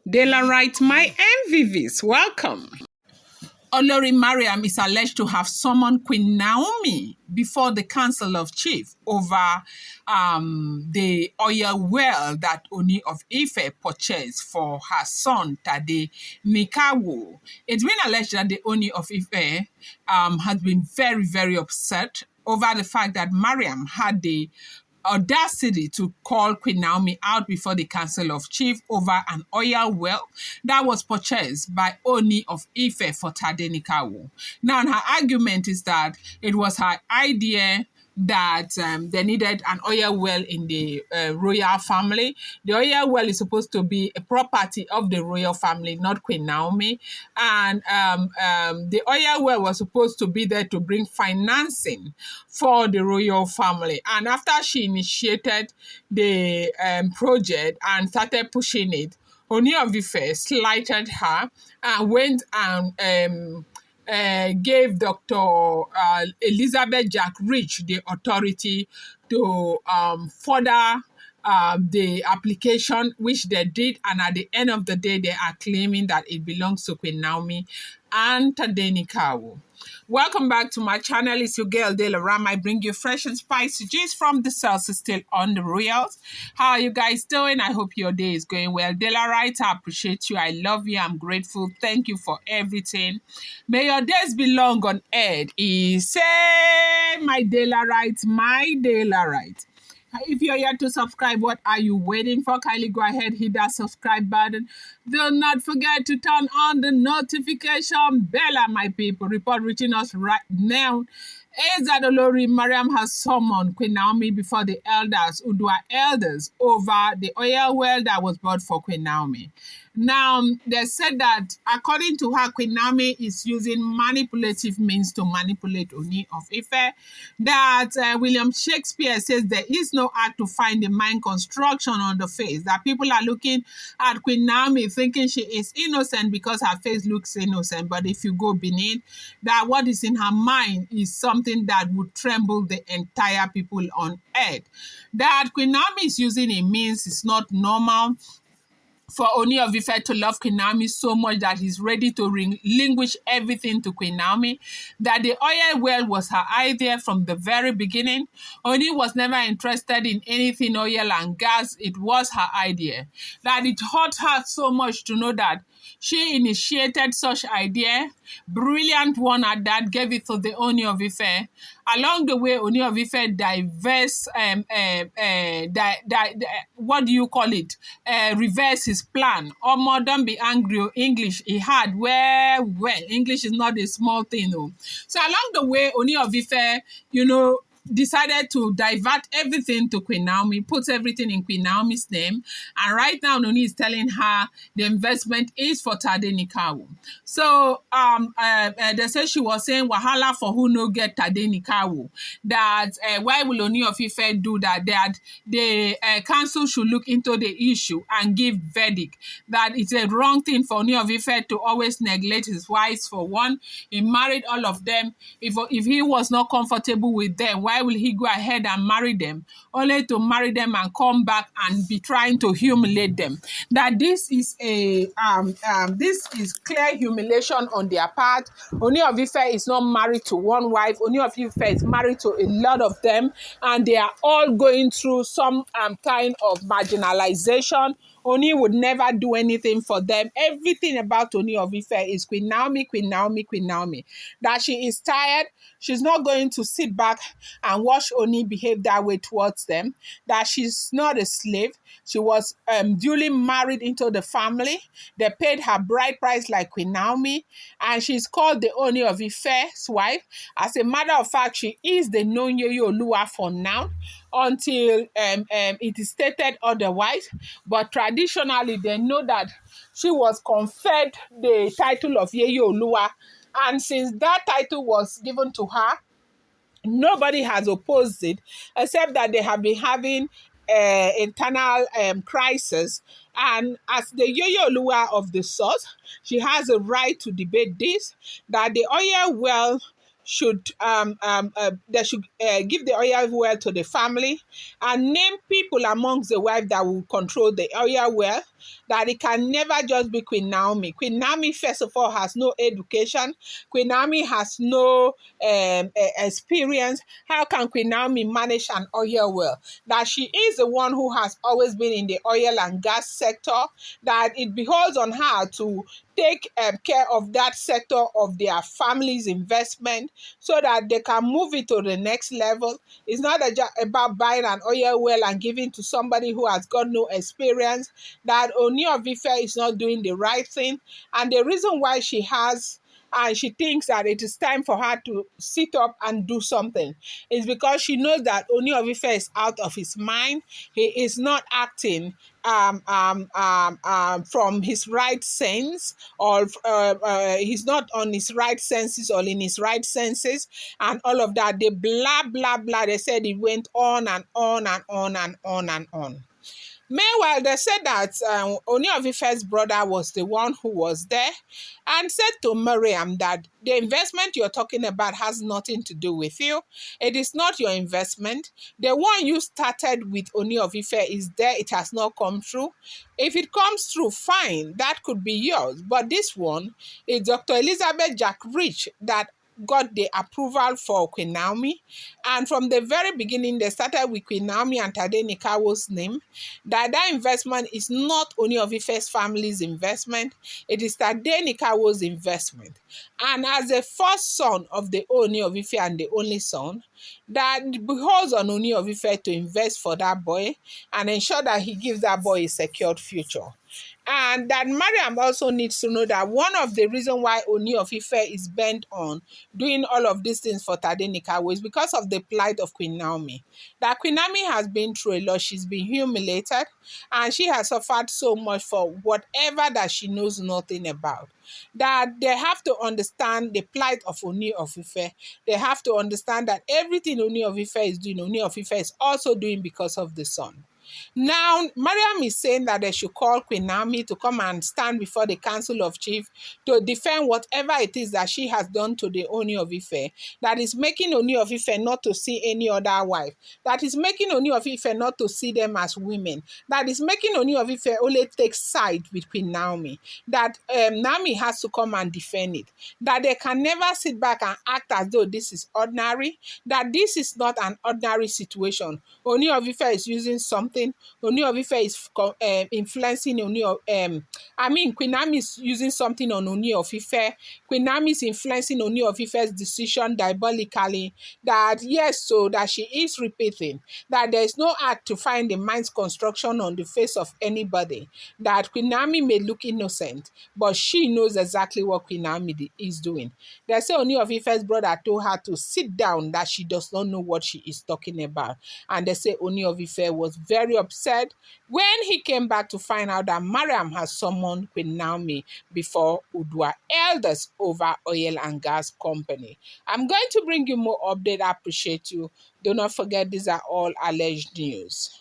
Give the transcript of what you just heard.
Daylight, my MVVs, welcome. Olori Mariam is alleged to have summoned Queen Naomi before the Council of Chiefs over the oil well that Ooni of Ife purchased for her son, Tade Nikawo. It's been alleged that the Ooni of Ife has been very, very upset over the fact that Mariam had the audacity to call Queen Naomi out before the Council of Chiefs over an oil well that was purchased by Ooni of Ife for Tadenikawo. Now, her argument is that it was her idea that they needed an oil well in the royal family. The oil well is supposed to be a property of the royal family, not Queen Naomi. And the oil well was supposed to be there to bring financing for the royal family. And after she initiated the project and started pushing it, Ooni of Ife slighted her and went and gave Dr. Elizabeth Jack Rich the authority to further the application, which they did, and at the end of the day, they are claiming that it belongs to Queen Naomi and Tadenikawo. Welcome back to my channel. It's your girl Dela Ram. I bring you fresh and spicy gist from the cells still on the royals. How are you guys doing? I hope your day is going well. Dela Right, I appreciate you. I love you. I'm grateful. Thank you for everything. May your days be long on earth. Say my Dela Right, my Dela Right. If you're yet to subscribe, what are you waiting for? Kindly go ahead, hit that subscribe button. Do not forget to turn on the notification bell, my people. Report reaching us right now is that Olori Mariam has summoned Queen Naomi before the elders, Udua elders, over the oil well that was bought for Queen Naomi. Now, they said that according to her, Queen Naomi is using manipulative means to manipulate Ooni of Ife. That William Shakespeare says there is no art to find the mind construction on the face. That people are looking at Queen Naomi thinking she is innocent because her face looks innocent. But if you go beneath, that what is in her mind is something that would tremble the entire people on earth. That Queen Naomi is using a means is not normal for Ooni of Ife to love Queen Naomi so much that he's ready to relinquish everything to Queen Naomi, that the oil well was her idea from the very beginning. Ooni was never interested in anything oil and gas. It was her idea. That it hurt her so much to know that she initiated such idea, brilliant one at that, gave it to the Ooni of Ife. Along the way, Ooni of Ife what do you call it? Reverse his plan. Omo, don't be angry. English he had well. English is not a small thing, though. So along the way, Ooni of Ife, decided to divert everything to Queen Naomi, put everything in Queen Naomi's name. And right now, Ooni is telling her the investment is for Tadenikawo. So they say she was saying, wahala for who no get Tadenikawo. That why will Ooni of Ife do that? That the council should look into the issue and give verdict. That it's a wrong thing for Ooni of Ife to always neglect his wives. For one, he married all of them. If he was not comfortable with them, why will he go ahead and marry them, only to marry them and come back and be trying to humiliate them? That this is clear humiliation on their part. Ooni of Ife is not married to one wife. Ooni of Ife is married to a lot of them, and they are all going through some kind of marginalization. Ooni would never do anything for them. Everything about Ooni of Ife is Queen Naomi, Queen Naomi, Queen Naomi. That she is tired. She's not going to sit back and watch Ooni behave that way towards them. That she's not a slave. She was duly married into the family. They paid her bride price like Queen Naomi, and she's called the Ooni of Ife's wife. As a matter of fact, she is the Nonye Oluwa for now, until it is stated otherwise. But traditionally, they know that she was conferred the title of Yeye Oluwa. And since that title was given to her, nobody has opposed it, except that they have been having internal crisis. And as the Yeye Oluwa of the source, she has a right to debate this, that the oil well should they should give the oil well to the family and name people amongst the wife that will control the oil well, that it can never just be Queen Naomi. Queen Naomi, first of all, has no education. Queen Naomi has no experience. How can Queen Naomi manage an oil well? That she is the one who has always been in the oil and gas sector, that it beholds on her to take care of that sector of their family's investment so that they can move it to the next level. It's not about buying an oil well and giving to somebody who has got no experience, that Ooni of Ife is not doing the right thing. And the reason why she has and she thinks that it is time for her to sit up and do something is because she knows that Ooni of Ife is out of his mind. He is not acting from his right sense, or he's not on his right senses or in his right senses, and all of that. They blah blah blah. They said it went on and on and on and on and on. Meanwhile, they said that Ooni of Ife's brother was the one who was there and said to Mariam that the investment you're talking about has nothing to do with you. It is not your investment. The one you started with Ooni of Ife is there. It has not come true. If it comes true, fine, that could be yours. But this one is Dr. Elizabeth Jack Rich that got the approval for Queen Naomi. And from the very beginning, they started with Queen Naomi and Tadenikawo's name. That investment is not Ooni of Ife's family's investment. It is Tadenikawo's investment. And as the first son of the Ooni of Ife and the only son, that beholds on Ooni of Ife to invest for that boy and ensure that he gives that boy a secured future. And that Mariam also needs to know that one of the reasons why Ooni of Ife is bent on doing all of these things for Tadenikawo is because of the plight of Queen Naomi. That Queen Naomi has been through a lot. She's been humiliated and she has suffered so much for whatever that she knows nothing about. That they have to understand the plight of Ooni of Ife. They have to understand that everything Ooni of Ife is doing, Ooni of Ife is also doing because of the son. Now, Mariam is saying that they should call Queen Naomi to come and stand before the Council of Chiefs to defend whatever it is that she has done to the Ooni of Ife, that is making Ooni of Ife not to see any other wife, that is making Ooni of Ife not to see them as women, that is making Ooni of Ife only take side with Queen Naomi, that Naomi has to come and defend it, that they can never sit back and act as though this is ordinary, that this is not an ordinary situation. Ooni of Ife is using something. Ooni of Ife is influencing Ooni of Queen Naomi is using something on Ooni of Ife. Queen Naomi is influencing Ooni of Ife's decision diabolically. That yes, so that she is repeating that there is no act to find the mind's construction on the face of anybody. That Queen Naomi may look innocent, but she knows exactly what Queen Naomi is doing. They say Ooni of Ife's brother told her to sit down, that she does not know what she is talking about. And they say Ooni of Ife was very upset when he came back to find out that Mariam has summoned Queen Naomi before Udua elders over oil and gas company. I'm going to bring you more update. I appreciate you. Do not forget, these are all alleged news.